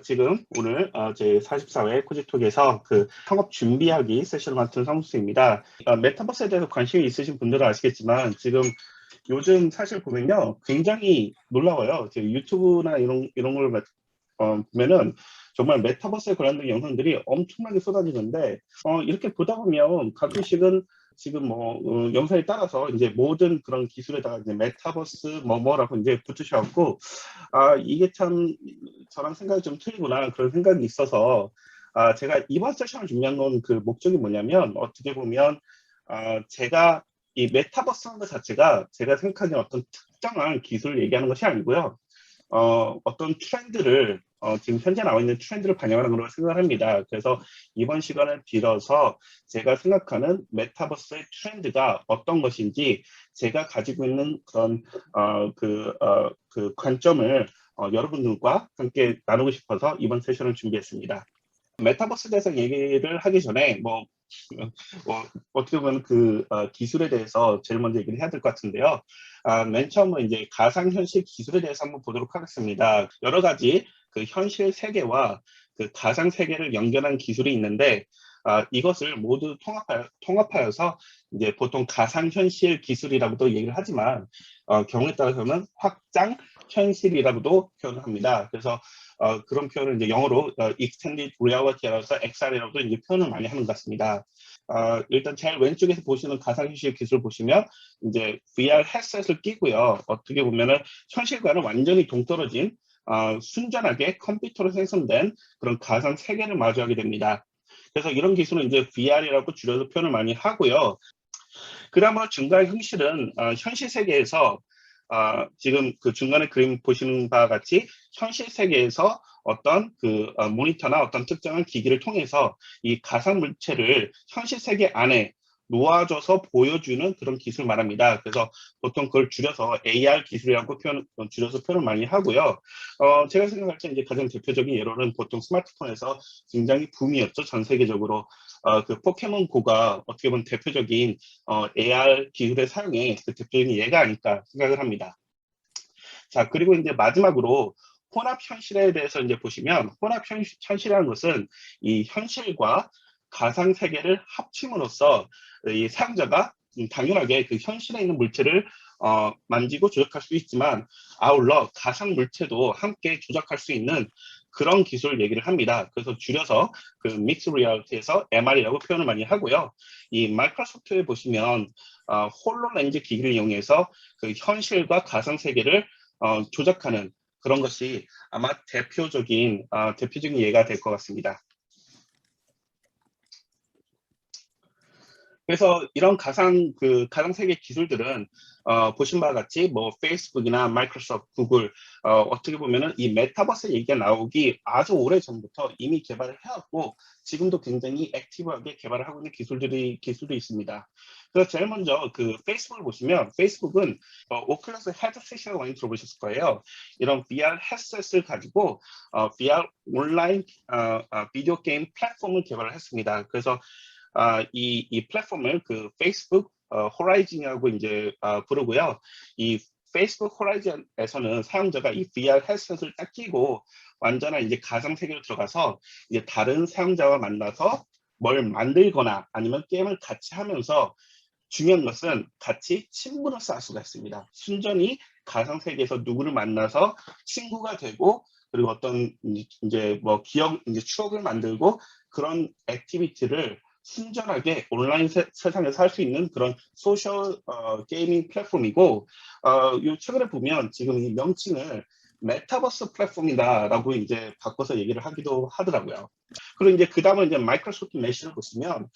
지금 오늘 제 44회 코지톡에서 그 창업 준비하기 세션 맡은 성수입니다. 메타버스에 대해서 관심이 있으신 분들은 아시겠지만 지금 요즘 사실 보면요 굉장히 놀라워요. 지금 유튜브나 이런 걸 보면은 정말 메타버스에 관련된 영상들이 엄청나게 쏟아지는데 이렇게 보다 보면 가끔씩은 지금 영상에 따라서 이제 모든 그런 기술에다가 이제 메타버스 뭐라고 이제 붙으셔갖고 이게 참 저랑 생각이 좀 틀리구나 그런 생각이 있어서 제가 이번 세션을 준비한 건 그 목적이 뭐냐면 어떻게 보면 제가 이 메타버스 하는 것 자체가 제가 생각하기엔 어떤 특정한 기술을 얘기하는 것이 아니고요. 어떤 트렌드를 지금 현재 나와 있는 트렌드를 반영하는 거라고 생각을 합니다. 그래서 이번 시간을 빌어서 제가 생각하는 메타버스의 트렌드가 어떤 것인지 제가 가지고 있는 그런 그 관점을 여러분들과 함께 나누고 싶어서 이번 세션을 준비했습니다. 메타버스에 대해서 얘기를 하기 전에 어떻게 보면 그 기술에 대해서 제일 먼저 얘기를 해야 될 것 같은데요. 맨 처음으로 이제 가상현실 기술에 대해서 한번 보도록 하겠습니다. 여러 가지 그 현실 세계와 그 가상 세계를 연결한 기술이 있는데 이것을 모두 통합하여서 이제 보통 가상현실 기술이라고도 얘기를 하지만 경우에 따라서는 확장 현실이라고도 표현을 합니다. 그래서 그런 표현을 이제 영어로 Extended Reality라서 XR이라고도 이제 표현을 많이 하는 것 같습니다. 일단 제일 왼쪽에서 보시는 가상현실 기술 보시면 이제 VR 헤드셋을 끼고요. 어떻게 보면은 현실과는 완전히 동떨어진 순전하게 컴퓨터로 생성된 그런 가상 세계를 마주하게 됩니다. 그래서 이런 기술은 이제 VR이라고 줄여서 표현을 많이 하고요. 그다음으로 중간 현실은 현실 세계에서 지금 그 중간에 그림 보시는 바와 같이 현실 세계에서 어떤 그 모니터나 어떤 특정한 기기를 통해서 이 가상 물체를 현실 세계 안에 놓아줘서 보여주는 그런 기술 말합니다. 그래서 보통 그걸 줄여서 AR 기술이라고 줄여서 표현을 많이 하고요. 제가 생각할 때 이제 가장 대표적인 예로는 보통 스마트폰에서 굉장히 붐이었죠. 전 세계적으로. 그 포켓몬고가 어떻게 보면 대표적인 AR 기술의 사용에 그 대표적인 예가 아닐까 생각을 합니다. 자, 그리고 이제 마지막으로 혼합 현실에 대해서 이제 보시면 혼합 현실이라는 것은 이 현실과 가상 세계를 합침으로써 이 사용자가 당연하게 그 현실에 있는 물체를 만지고 조작할 수 있지만 아울러 가상 물체도 함께 조작할 수 있는 그런 기술 얘기를 합니다. 그래서 줄여서 그 믹스 리얼리티에서 MR이라고 표현을 많이 하고요. 이 마이크로소프트에 보시면 홀로렌즈 기기를 이용해서 그 현실과 가상 세계를 조작하는 그런 것이 아마 대표적인 예가 될 것 같습니다. 그래서 이런 가상 세계 기술들은 보신 바와 같이 뭐 페이스북이나 마이크로소프트, 구글 어떻게 보면은 이 메타버스 얘기가 나오기 아주 오래 전부터 이미 개발을 해왔고 지금도 굉장히 액티브하게 개발을 하고 있는 기술도 있습니다. 그래서 제일 먼저 그 페이스북을 보시면 페이스북은 오클러스 헤드셋이라고 많이 들어보셨을 거예요. 이런 VR 헤드셋을 가지고 VR 온라인 비디오 게임 플랫폼을 개발을 했습니다. 그래서 이 플랫폼을 그 페이스북 호라이즌이라고 이제 부르고요. 이 페이스북 호라이즌에서는 사용자가 이 VR 헤드셋을 딱 끼고 완전한 이제 가상 세계로 들어가서 이제 다른 사용자와 만나서 뭘 만들거나 아니면 게임을 같이 하면서 중요한 것은 같이 친분을 쌓을 수가 있습니다. 순전히 가상 세계에서 누구를 만나서 친구가 되고 그리고 어떤 이제 뭐 이제 추억을 만들고 그런 액티비티를 순전하게 온라인 세상에서 할 수 있는 그런 소셜 게이밍 플랫폼이고 요 최근에 보면 지금 이 명칭을 메타버스 플랫폼이다라고 이제 바꿔서 얘기를 하기도 하더라고요. 그리고 이제 그 다음은 이제 마이크로소프트 메시를 보시면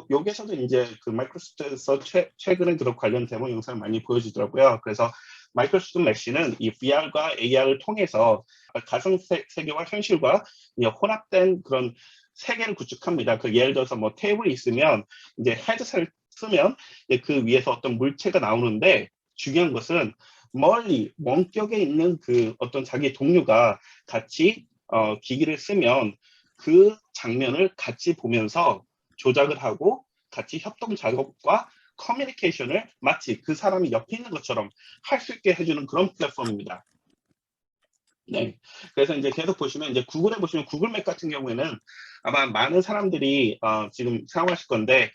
여기에서도 이제 그 마이크로소프트에서 최근에 그런 관련 데모 영상을 많이 보여주더라고요. 그래서 마이크로소프트 메시는 이 VR과 AR을 통해서 가상 세계와 현실과 혼합된 그런 세계를 구축합니다. 그 예를 들어서 뭐 테이블이 있으면 이제 헤드셋을 쓰면 그 위에서 어떤 물체가 나오는데 중요한 것은 멀리 원격에 있는 그 어떤 자기 동료가 같이 기기를 쓰면 그 장면을 같이 보면서 조작을 하고 같이 협동 작업과 커뮤니케이션을 마치 그 사람이 옆에 있는 것처럼 할 수 있게 해주는 그런 플랫폼입니다. 네. 그래서 이제 계속 보시면 이제 구글에 보시면 구글맵 같은 경우에는 아마 많은 사람들이 지금 사용하실 건데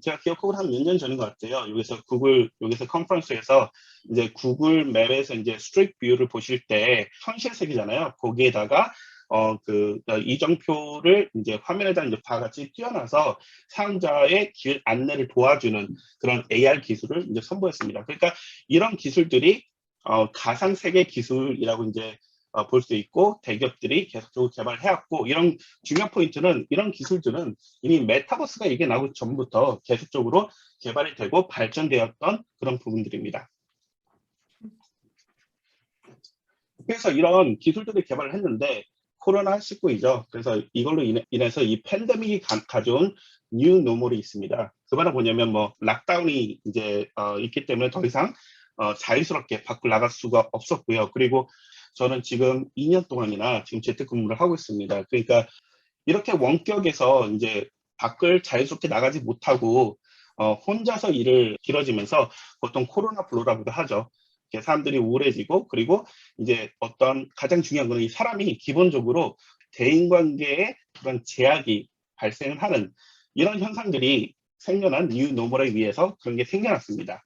제가 기억하고 한 몇 년 전인 것 같아요. 여기서 컨퍼런스에서 이제 구글 맵에서 이제 스트릿 뷰를 보실 때 현실색이잖아요. 거기에다가 이정표를 이제 화면에다 이제 바같이 띄워놔서 사용자의 길 안내를 도와주는 그런 AR 기술을 이제 선보였습니다. 그러니까 이런 기술들이 가상 세계 기술이라고 이제 볼 수 있고 대기업들이 계속적으로 개발해왔고 이런 중요한 포인트는 이런 기술들은 이미 메타버스가 이게 나오기 전부터 계속적으로 개발이 되고 발전되었던 그런 부분들입니다. 그래서 이런 기술들을 개발을 했는데 코로나19이죠. 그래서 이걸로 인해서 이 팬데믹이 가져온 뉴 노멀이 있습니다. 그 말은 뭐냐면 뭐 락다운이 이제 있기 때문에 더 이상 자유스럽게 밖을 나갈 수가 없었고요. 그리고 저는 지금 2년 동안이나 지금 재택근무를 하고 있습니다. 그러니까 이렇게 원격에서 이제 밖을 자유스럽게 나가지 못하고 혼자서 일을 길어지면서 보통 코로나 블루라고도 하죠. 사람들이 우울해지고 그리고 이제 어떤 가장 중요한 거는 이 사람이 기본적으로 대인관계에 그런 제약이 발생하는 이런 현상들이 생겨난 뉴 노멀에 의해서 그런 게 생겨났습니다.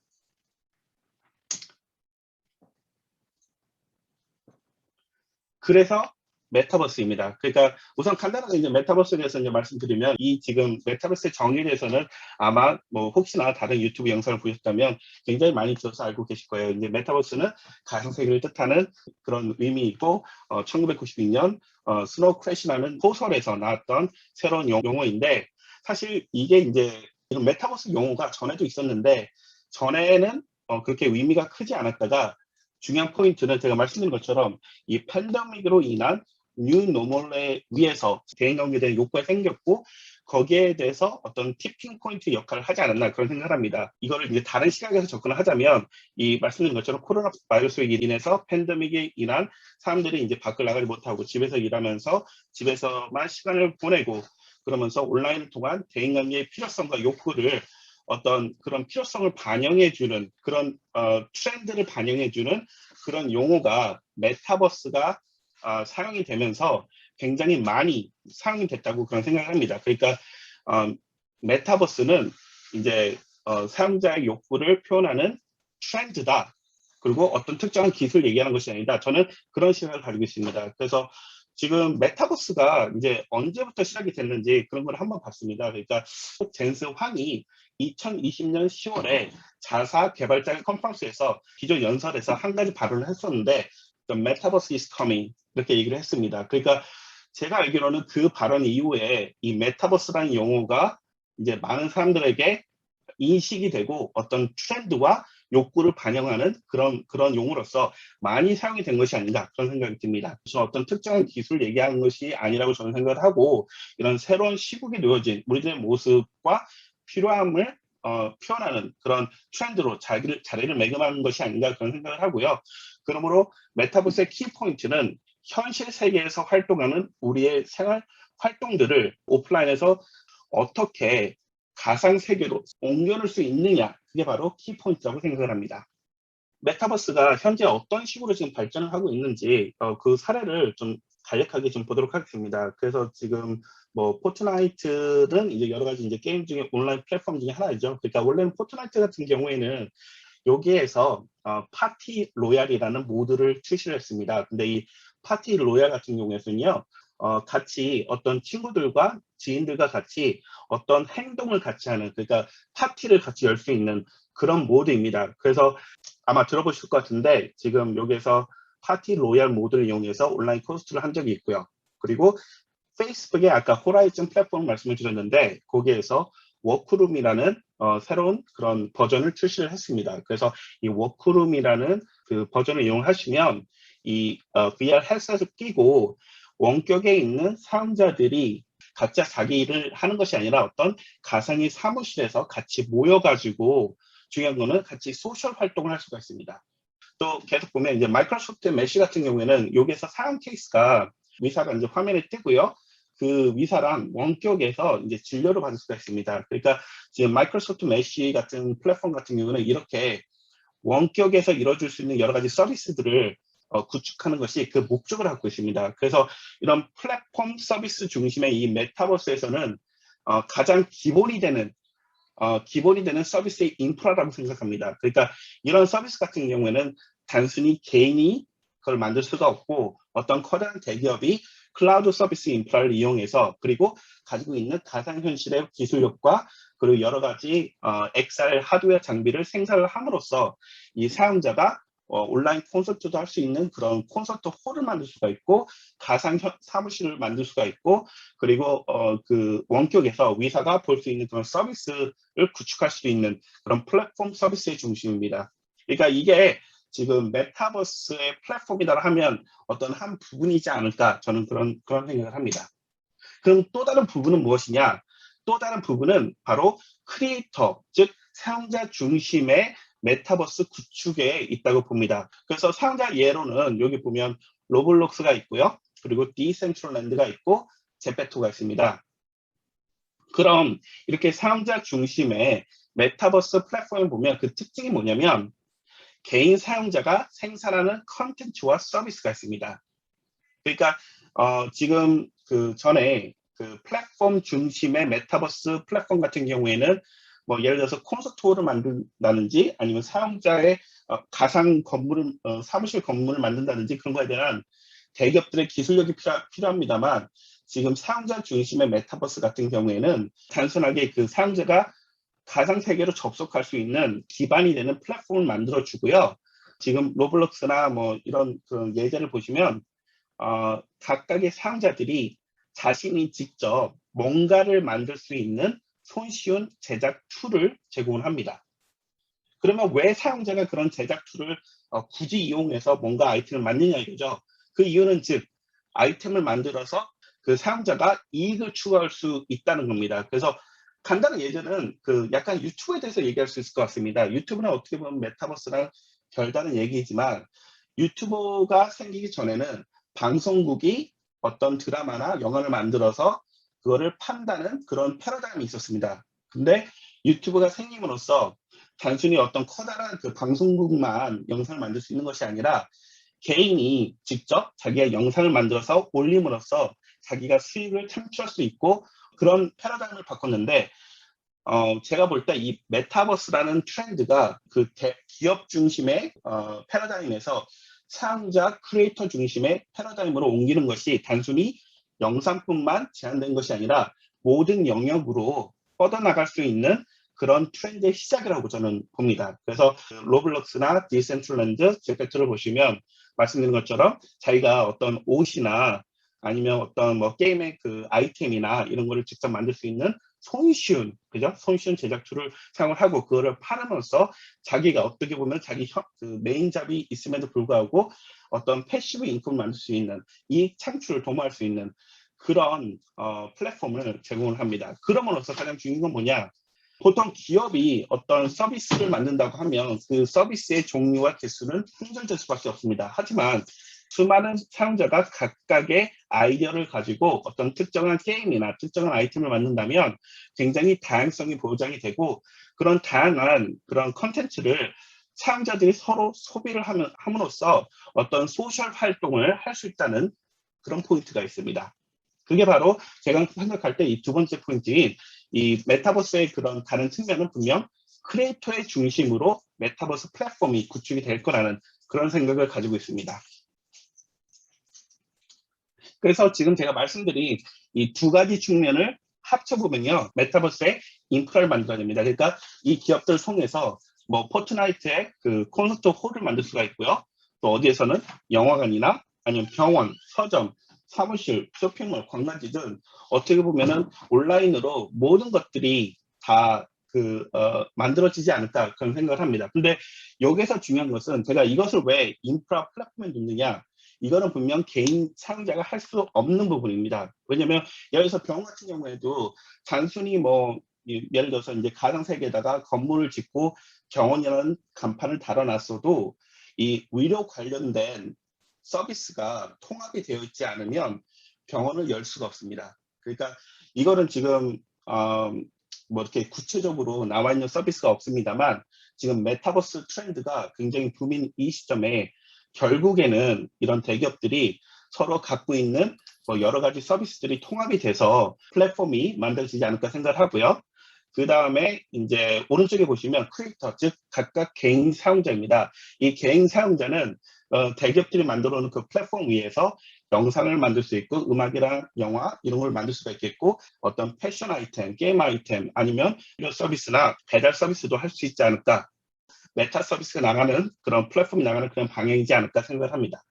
그래서 메타버스입니다. 그러니까 우선 간단하게 이제 메타버스에 대해서 이제 말씀드리면 이 지금 메타버스의 정의에 대해서는 아마 뭐 혹시나 다른 유튜브 영상을 보셨다면 굉장히 많이 들어서 알고 계실 거예요. 이제 메타버스는 가상세계를 뜻하는 그런 의미이고 1992년 스노우 크래시라는 소설에서 나왔던 새로운 용어인데 사실 이게 이제 이런 메타버스 용어가 전에도 있었는데 전에는 그렇게 의미가 크지 않았다가 중요한 포인트는 제가 말씀드린 것처럼 이 팬데믹으로 인한 뉴 노멀에 의해서 대인관계에 대한 욕구가 생겼고 거기에 대해서 어떤 티핑 포인트 역할을 하지 않았나 그런 생각을 합니다. 이거를 이제 다른 시각에서 접근을 하자면 이 말씀드린 것처럼 코로나 바이러스로 인해서 팬데믹에 인한 사람들이 이제 밖을 나가지 못하고 집에서 일하면서 집에서만 시간을 보내고 그러면서 온라인을 통한 대인관계의 필요성과 욕구를 어떤 그런 필요성을 반영해주는 그런 트렌드를 반영해주는 그런 용어가 메타버스가 사용이 되면서 굉장히 많이 사용이 됐다고 그런 생각을 합니다. 그러니까 메타버스는 이제 사용자의 욕구를 표현하는 트렌드다. 그리고 어떤 특정한 기술 얘기하는 것이 아니다. 저는 그런 시각을 가지고 있습니다. 그래서 지금 메타버스가 이제 언제부터 시작이 됐는지 그런 걸 한번 봤습니다. 그러니까 젠스 황이 2020년 10월에 자사 개발자 컨퍼런스에서 기존 연설에서 한 가지 발언을 했었는데 The Metaverse is coming 이렇게 얘기를 했습니다. 그러니까 제가 알기로는 그 발언 이후에 이 메타버스라는 용어가 이제 많은 사람들에게 인식이 되고 어떤 트렌드와 욕구를 반영하는 그런 용어로서 많이 사용이 된 것이 아닌가 그런 생각이 듭니다. 그래서 어떤 특정한 기술 얘기하는 것이 아니라고 저는 생각을 하고 이런 새로운 시국에 놓여진 우리들의 모습과 필요함을 표현하는 그런 트렌드로 자리를 매김하는 것이 아닌가 그런 생각을 하고요. 그러므로 메타버스의 키포인트는 현실 세계에서 활동하는 우리의 생활 활동들을 오프라인에서 어떻게 가상 세계로 옮겨놓을 수 있느냐 그게 바로 키포인트라고 생각을 합니다. 메타버스가 현재 어떤 식으로 지금 발전을 하고 있는지 그 사례를 좀 간략하게 좀 보도록 하겠습니다. 그래서 지금 뭐 포트나이트는 이제 여러 가지 이제 게임 중에 온라인 플랫폼 중에 하나이죠. 그러니까 원래는 포트나이트 같은 경우에는 여기에서 파티 로얄이라는 모드를 출시를 했습니다. 근데 이 파티 로얄 같은 경우에는요, 같이 어떤 친구들과 지인들과 같이 어떤 행동을 같이 하는, 그러니까 파티를 같이 열 수 있는 그런 모드입니다. 그래서 아마 들어보실 것 같은데 지금 여기에서 파티 로얄 모드를 이용해서 온라인 코스트를 한 적이 있고요. 그리고 페이스북에 아까 호라이즌 플랫폼 말씀을 드렸는데 거기에서 워크룸이라는 새로운 그런 버전을 출시를 했습니다. 그래서 이 워크룸이라는 그 버전을 이용하시면 이 VR 헤드셋을 끼고 원격에 있는 사용자들이 각자 자기 일을 하는 것이 아니라 어떤 가상의 사무실에서 같이 모여가지고 중요한 거는 같이 소셜 활동을 할 수가 있습니다. 또 계속 보면 이제 마이크로소프트 메시 같은 경우에는 여기에서 사용 케이스가 위사가 이제 화면에 뜨고요. 그 위사랑 원격에서 이제 진료를 받을 수가 있습니다. 그러니까 지금 마이크로소프트 메시 같은 플랫폼 같은 경우는 이렇게 원격에서 이루어질 수 있는 여러 가지 서비스들을 구축하는 것이 그 목적을 갖고 있습니다. 그래서 이런 플랫폼 서비스 중심의 이 메타버스에서는 가장 기본이 되는 서비스의 인프라라고 생각합니다. 그러니까 이런 서비스 같은 경우에는 단순히 개인이 그걸 만들 수가 없고 어떤 커다란 대기업이 클라우드 서비스 인프라를 이용해서 그리고 가지고 있는 가상현실의 기술력과 그리고 여러 가지 XR 하드웨어 장비를 생산을 함으로써 이 사용자가 온라인 콘서트도 할 수 있는 그런 콘서트 홀을 만들 수가 있고 가상 사무실을 만들 수가 있고 그리고 그 원격에서 의사가 볼 수 있는 그런 서비스를 구축할 수 있는 그런 플랫폼 서비스의 중심입니다. 그러니까 이게 지금 메타버스의 플랫폼이다 하면 어떤 한 부분이지 않을까 저는 그런 생각을 합니다. 그럼 또 다른 부분은 무엇이냐? 또 다른 부분은 바로 크리에이터, 즉 사용자 중심의 메타버스 구축에 있다고 봅니다. 그래서 사용자 예로는 여기 보면 로블록스가 있고요. 그리고 디센트럴랜드가 있고 제페토가 있습니다. 그럼 이렇게 사용자 중심의 메타버스 플랫폼을 보면 그 특징이 뭐냐면 개인 사용자가 생산하는 컨텐츠와 서비스가 있습니다. 그러니까 지금 그 전에 그 플랫폼 중심의 메타버스 플랫폼 같은 경우에는 뭐 예를 들어서 콘서트홀을 만든다든지 아니면 사용자의 가상 건물을 사무실 건물을 만든다든지 그런 거에 대한 대기업들의 기술력이 필요합니다만 지금 사용자 중심의 메타버스 같은 경우에는 단순하게 그 사용자가 가상 세계로 접속할 수 있는 기반이 되는 플랫폼을 만들어 주고요. 지금 로블록스나 뭐 이런 그런 예제를 보시면 각각의 사용자들이 자신이 직접 뭔가를 만들 수 있는 손쉬운 제작 툴을 제공을 합니다. 그러면 왜 사용자가 그런 제작 툴을 굳이 이용해서 뭔가 아이템을 만드냐 이거죠. 그 이유는 즉 아이템을 만들어서 그 사용자가 이익을 추구할 수 있다는 겁니다. 그래서 간단한 예제는 그 약간 유튜브에 대해서 얘기할 수 있을 것 같습니다. 유튜브는 어떻게 보면 메타버스랑 별다른 얘기이지만 유튜브가 생기기 전에는 방송국이 어떤 드라마나 영화를 만들어서 그거를 판다는 그런 패러다임이 있었습니다. 근데 유튜브가 생김으로써 단순히 어떤 커다란 그 방송국만 영상을 만들 수 있는 것이 아니라 개인이 직접 자기가 영상을 만들어서 올림으로써 자기가 수익을 창출할 수 있고 그런 패러다임을 바꿨는데 제가 볼 때 이 메타버스라는 트렌드가 그 기업 중심의 패러다임에서 사용자 크리에이터 중심의 패러다임으로 옮기는 것이 단순히 영상뿐만 제한된 것이 아니라 모든 영역으로 뻗어나갈 수 있는 그런 트렌드의 시작이라고 저는 봅니다. 그래서 로블록스나 디센트럴랜드, 제페토를 보시면 말씀드린 것처럼 자기가 어떤 옷이나 아니면 어떤 뭐 게임의 그 아이템이나 이런 거를 직접 만들 수 있는 손쉬운, 그죠? 손쉬운 제작 툴을 사용을 하고 그거를 팔으면서 자기가 어떻게 보면 자기 그 메인 잡이 있음에도 불구하고 어떤 패시브 인컴을 만들 수 있는 이익 창출을 도모할 수 있는 그런 플랫폼을 제공을 합니다. 그럼으로써 가장 중요한 건 뭐냐? 보통 기업이 어떤 서비스를 만든다고 하면 그 서비스의 종류와 개수는 한정될 수밖에 없습니다. 하지만 수많은 사용자가 각각의 아이디어를 가지고 어떤 특정한 게임이나 특정한 아이템을 만든다면 굉장히 다양성이 보장이 되고 그런 다양한 그런 컨텐츠를 사용자들이 서로 소비를 함으로써 어떤 소셜 활동을 할 수 있다는 그런 포인트가 있습니다. 그게 바로 제가 생각할 때 이 두 번째 포인트인 이 메타버스의 그런 다른 측면은 분명 크리에이터의 중심으로 메타버스 플랫폼이 구축이 될 거라는 그런 생각을 가지고 있습니다. 그래서 지금 제가 말씀드린 이 두 가지 측면을 합쳐보면요. 메타버스의 인프라를 만들어야 됩니다. 그러니까 이 기업들 통해서 뭐 포트나이트의 그 콘서트 홀을 만들 수가 있고요. 또 어디에서는 영화관이나 아니면 병원, 서점, 사무실, 쇼핑몰, 관광지 등 어떻게 보면은 온라인으로 모든 것들이 다 만들어지지 않을까 그런 생각을 합니다. 근데 여기서 중요한 것은 제가 이것을 왜 인프라 플랫폼에 놓느냐 이거는 분명 개인 사용자가 할 수 없는 부분입니다. 왜냐하면 예를 들어서 병원 같은 경우에도 단순히 뭐 예를 들어서 이제 가상세계에다가 건물을 짓고 병원이라는 간판을 달아놨어도 이 의료 관련된 서비스가 통합이 되어 있지 않으면 병원을 열 수가 없습니다. 그러니까 이거는 지금 뭐 이렇게 구체적으로 나와 있는 서비스가 없습니다만 지금 메타버스 트렌드가 굉장히 붐인 이 시점에 결국에는 이런 대기업들이 서로 갖고 있는 뭐 여러 가지 서비스들이 통합이 돼서 플랫폼이 만들어지지 않을까 생각을 하고요. 그 다음에 이제 오른쪽에 보시면 크리에이터, 즉 각각 개인 사용자입니다. 이 개인 사용자는 대기업들이 만들어 놓은 그 플랫폼 위에서 영상을 만들 수 있고 음악이랑 영화 이런 걸 만들 수가 있겠고 어떤 패션 아이템, 게임 아이템 아니면 이런 서비스나 배달 서비스도 할 수 있지 않을까. 메타 서비스가 나가는 그런 플랫폼이 나가는 그런 방향이지 않을까 생각을 합니다.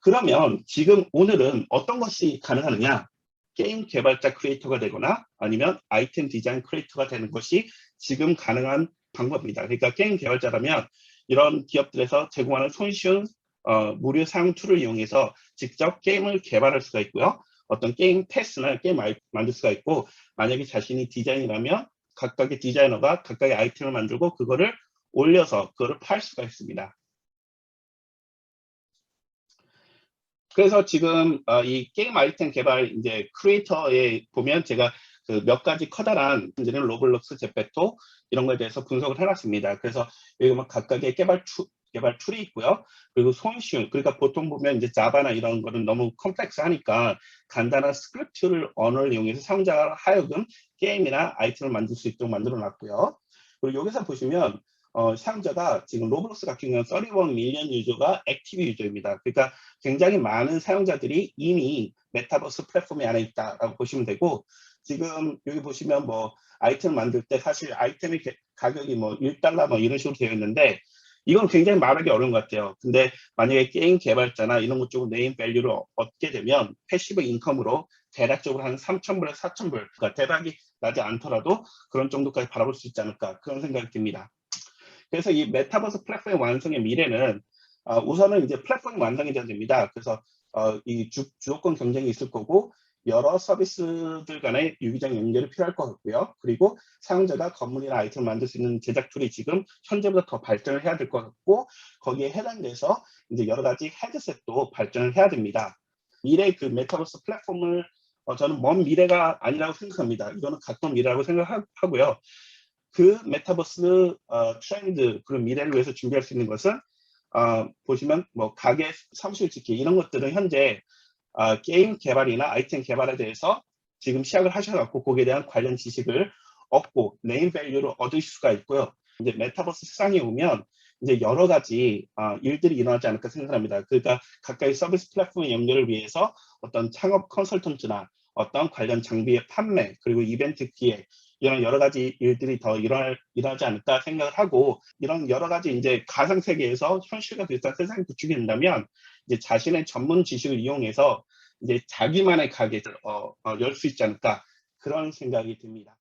그러면 지금 오늘은 어떤 것이 가능하느냐? 게임 개발자 크리에이터가 되거나 아니면 아이템 디자인 크리에이터가 되는 것이 지금 가능한 방법입니다. 그러니까 게임 개발자라면 이런 기업들에서 제공하는 손쉬운 무료 사용 툴을 이용해서 직접 게임을 개발할 수가 있고요. 어떤 게임 패스나 게임 만들 수가 있고 만약에 자신이 디자인이라면 각각의 디자이너가 각각의 아이템을 만들고 그거를 올려서 그거를 팔 수가 있습니다. 그래서 지금 이 게임 아이템 개발 이제 크리에이터에 보면 제가 그 몇 가지 커다란 문제는 로블록스, 제페토 이런 거에 대해서 분석을 해놨습니다. 그래서 여기 뭐 각각의 개발 툴이 있고요. 그리고 손쉬운 그러니까 보통 보면 이제 자바나 이런 거는 너무 컴플렉스하니까 간단한 스크립트를 언어를 이용해서 사용자가 하여금 게임이나 아이템을 만들 수 있도록 만들어놨고요. 그리고 여기서 보시면 사용자가 지금 로블록스 같은 경우는 31 밀리언 유저가 액티브 유저입니다. 그러니까 굉장히 많은 사용자들이 이미 메타버스 플랫폼에 안에 있다라고 보시면 되고 지금 여기 보시면 뭐 아이템 만들 때 사실 아이템의 가격이 뭐 $1 뭐 이런 식으로 되어 있는데 이건 굉장히 말하기 어려운 것 같아요. 근데 만약에 게임 개발자나 이런 것 쪽으로 네임 밸류를 얻게 되면 패시브 인컴으로 대략적으로 한 3,000불에서 4,000불 그러니까 대박이 나지 않더라도 그런 정도까지 바라볼 수 있지 않을까 그런 생각이 듭니다. 그래서 이 메타버스 플랫폼의 완성의 미래는 우선은 이제 플랫폼이 완성이 돼야 됩니다. 그래서 이 주도권 경쟁이 있을 거고 여러 서비스들 간의 유기적 연결이 필요할 것 같고요. 그리고 사용자가 건물이나 아이템을 만들 수 있는 제작 툴이 지금 현재보다 더 발전을 해야 될 것 같고 거기에 해당돼서 이제 여러 가지 헤드셋도 발전을 해야 됩니다. 미래 그 메타버스 플랫폼을 저는 먼 미래가 아니라고 생각합니다. 이거는 가까운 미래라고 생각하고요. 그 메타버스 트렌드 그런 미래를 위해서 준비할 수 있는 것은 보시면 뭐 가게 사무실 짓기 이런 것들은 현재 게임 개발이나 아이템 개발에 대해서 지금 시작을 하셔갖고 거기에 대한 관련 지식을 얻고 네임 밸류를 얻을 수가 있고요. 이제 메타버스 세상에 오면 이제 여러 가지 일들이 일어나지 않을까 생각합니다. 그러니까 각각의 서비스 플랫폼의 연결을 위해서 어떤 창업 컨설턴트나 어떤 관련 장비의 판매 그리고 이벤트 기획 이런 여러 가지 일들이 더 일어나지 않을까 생각을 하고 이런 여러 가지 이제 가상 세계에서 현실과 비슷한 세상이 구축이 된다면 이제 자신의 전문 지식을 이용해서 이제 자기만의 가게를 열 수 있지 않을까 그런 생각이 듭니다.